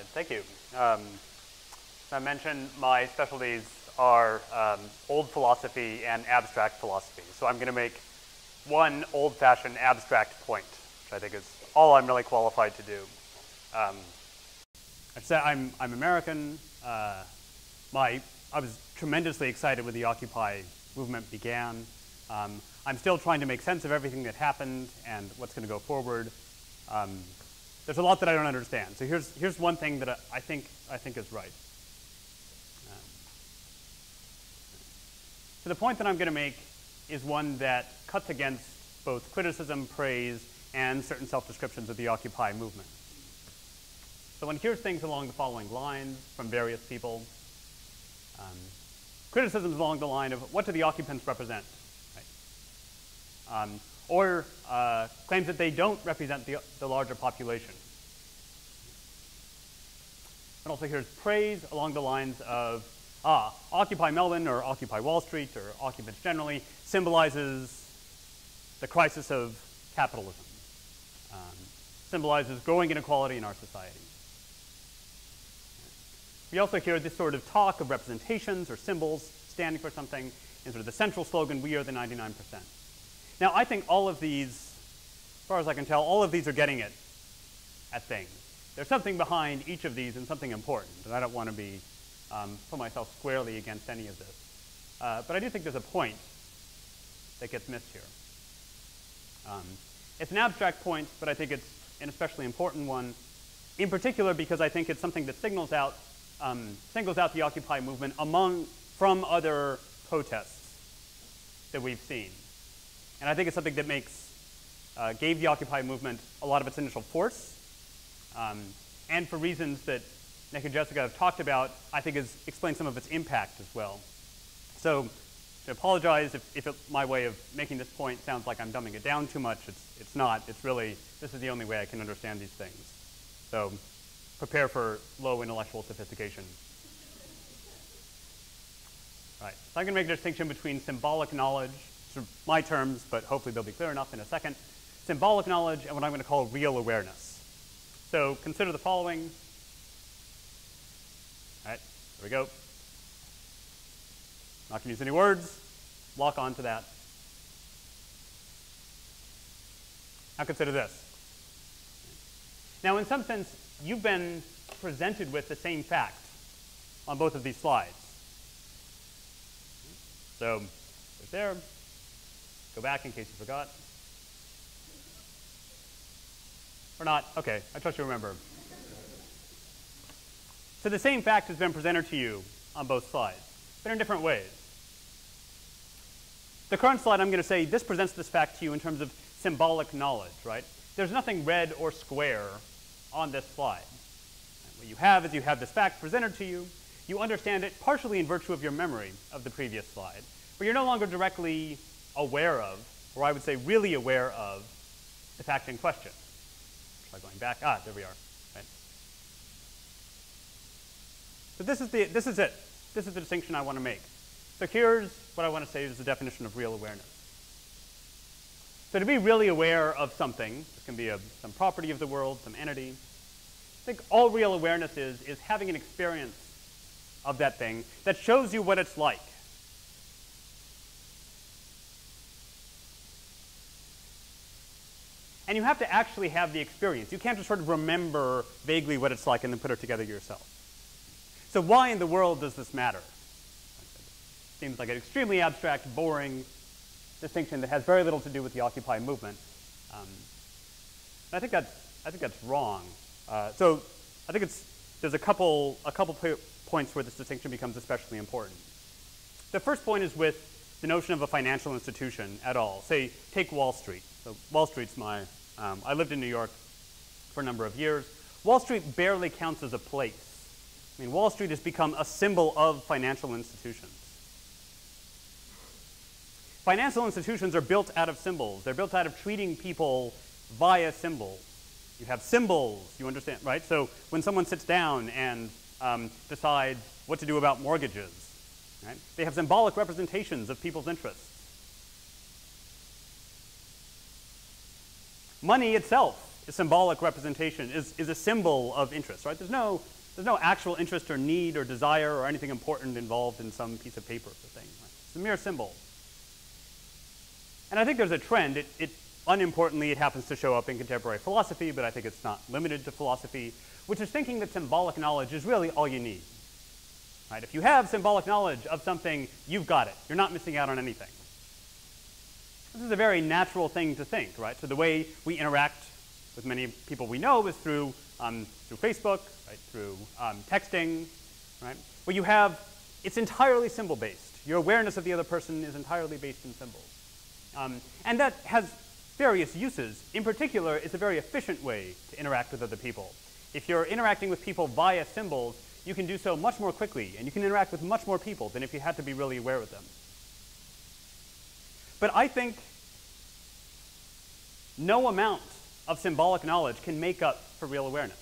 Thank you. I mentioned my specialties are old philosophy and abstract philosophy. So I'm going to make one old-fashioned abstract point, which I think is all I'm really qualified to do. I'd say I'm American. I was tremendously excited when the Occupy movement began. I'm still trying to make sense of everything that happened and what's going to go forward. There's a lot that I don't understand. So here's one thing that I think is right. So the point that I'm going to make is one that cuts against both criticism, praise, and certain self-descriptions of the Occupy movement. So one hears things along the following lines from various people. Criticisms along the line of, what do the occupants represent? Right? Or claims that they don't represent the larger population. And also here's praise along the lines of, Occupy Melbourne or Occupy Wall Street or occupants generally symbolizes the crisis of capitalism, symbolizes growing inequality in our society. We also hear this sort of talk of representations or symbols standing for something in sort of the central slogan, we are the 99%. Now, I think all of these, as far as I can tell, all of these are getting it at things. There's something behind each of these and something important, and I don't want to be put myself squarely against any of this. But I do think there's a point that gets missed here. It's an abstract point, but I think it's an especially important one, in particular because I think it's something that singles out the Occupy movement from other protests that we've seen. And I think it's something that gave the Occupy movement a lot of its initial force, and for reasons that Nick and Jessica have talked about, I think explains some of its impact as well. So I apologize if my way of making this point sounds like I'm dumbing it down too much. It's not. It's really, this is the only way I can understand these things. So prepare for low intellectual sophistication. All right, so I'm going to make a distinction between symbolic knowledge, sort of my terms, but hopefully they'll be clear enough in a second, symbolic knowledge and what I'm going to call real awareness. So consider the following. All right, there we go. Not going to use any words. Lock on to that. Now consider this. Now, in some sense, you've been presented with the same fact on both of these slides. So, there's there. Go back in case you forgot. Or not. Okay, I trust you remember. So the same fact has been presented to you on both slides, but in different ways. The current slide, I'm going to say, this presents this fact to you in terms of symbolic knowledge, right? There's nothing red or square on this slide. And what you have is you have this fact presented to you. You understand it partially in virtue of your memory of the previous slide, but you're no longer directly aware of, or I would say really aware of, the fact in question. Try going back. There we are. Right? So this is it. This is the distinction I want to make. So here's what I want to say is the definition of real awareness. So to be really aware of something, this can be some property of the world, some entity. I think all real awareness is having an experience of that thing that shows you what it's like. And you have to actually have the experience. You can't just sort of remember vaguely what it's like and then put it together yourself. So why in the world does this matter? Seems like an extremely abstract, boring distinction that has very little to do with the Occupy movement. I think that's wrong. So I think there's a couple points where this distinction becomes especially important. The first point is with the notion of a financial institution at all. Say, take Wall Street. So Wall Street's I lived in New York for a number of years. Wall Street barely counts as a place. I mean, Wall Street has become a symbol of financial institutions. Financial institutions are built out of symbols. They're built out of treating people via symbols. You have symbols, you understand, right? So when someone sits down and decides what to do about mortgages, right, they have symbolic representations of people's interests. Money itself a symbolic representation, is a symbol of interest, right? There's no actual interest or need or desire or anything important involved in some piece of paper or thing. Right? It's a mere symbol. And I think there's a trend. Unimportantly, it happens to show up in contemporary philosophy, but I think it's not limited to philosophy, which is thinking that symbolic knowledge is really all you need. Right? If you have symbolic knowledge of something, you've got it. You're not missing out on anything. This is a very natural thing to think, right? So the way we interact with many people we know is through Facebook, right? Through texting, right? Where you have, it's entirely symbol-based. Your awareness of the other person is entirely based in symbols. And that has various uses. In particular, it's a very efficient way to interact with other people. If you're interacting with people via symbols, you can do so much more quickly, and you can interact with much more people than if you had to be really aware of them. But I think no amount of symbolic knowledge can make up for real awareness.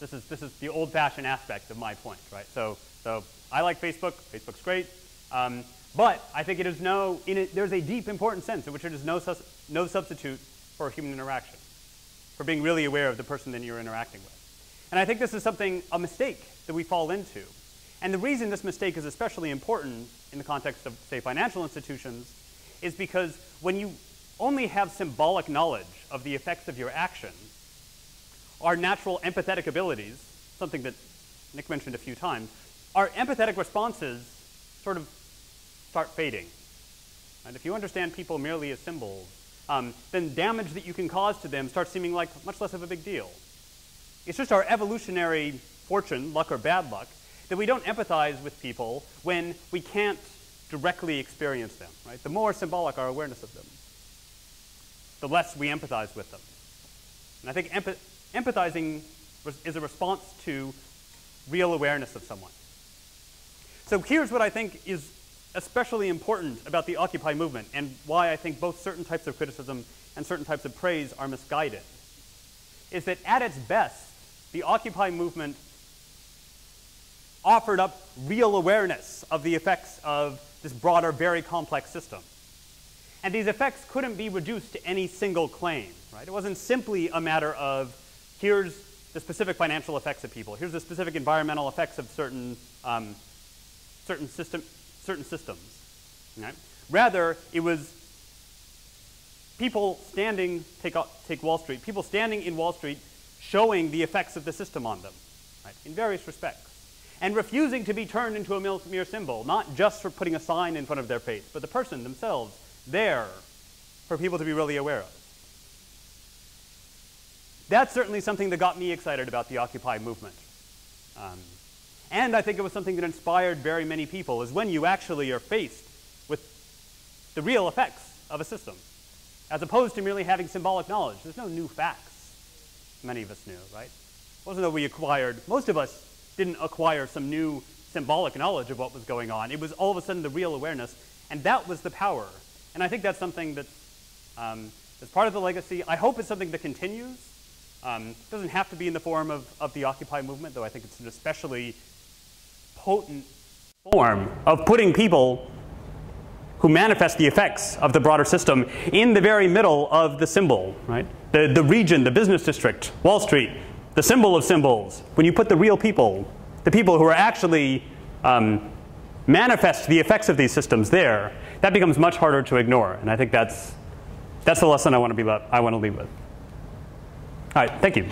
This is the old-fashioned aspect of my point, right? So I like Facebook. Facebook's great. But I think there's a deep, important sense in which it is no substitute for human interaction, for being really aware of the person that you're interacting with. And I think this is a mistake that we fall into. And the reason this mistake is especially important in the context of, say, financial institutions is because when you only have symbolic knowledge of the effects of your action, our natural empathetic abilities, something that Nick mentioned a few times, our empathetic responses sort of start fading. And if you understand people merely as symbols, then damage that you can cause to them starts seeming like much less of a big deal. It's just our evolutionary fortune, luck or bad luck, that we don't empathize with people when we can't directly experience them. Right? The more symbolic our awareness of them, the less we empathize with them. And I think empathizing is a response to real awareness of someone. So here's what I think is especially important about the Occupy movement and why I think both certain types of criticism and certain types of praise are misguided, is that at its best, the Occupy movement offered up real awareness of the effects of this broader, very complex system. And these effects couldn't be reduced to any single claim, right? It wasn't simply a matter of, here's the specific financial effects of people, here's the specific environmental effects of certain systems. Right? Rather, it was people standing, take Wall Street, people standing in Wall Street showing the effects of the system on them, right? In various respects. And refusing to be turned into a mere symbol, not just for putting a sign in front of their face, but the person themselves there for people to be really aware of. That's certainly something that got me excited about the Occupy movement. And I think it was something that inspired very many people, is when you actually are faced with the real effects of a system, as opposed to merely having symbolic knowledge. There's no new facts, many of us knew, right? It wasn't that we acquired, most of us didn't acquire some new symbolic knowledge of what was going on. It was all of a sudden the real awareness, and that was the power. And I think that's something that's part of the legacy. I hope it's something that continues. It doesn't have to be in the form of the Occupy movement, though I think it's an especially potent form of putting people who manifest the effects of the broader system in the very middle of the symbol, right? The region, the business district, Wall Street, the symbol of symbols. When you put the real people, the people who are actually manifest the effects of these systems there, that becomes much harder to ignore. And I think that's the lesson I want to leave with. All right, thank you.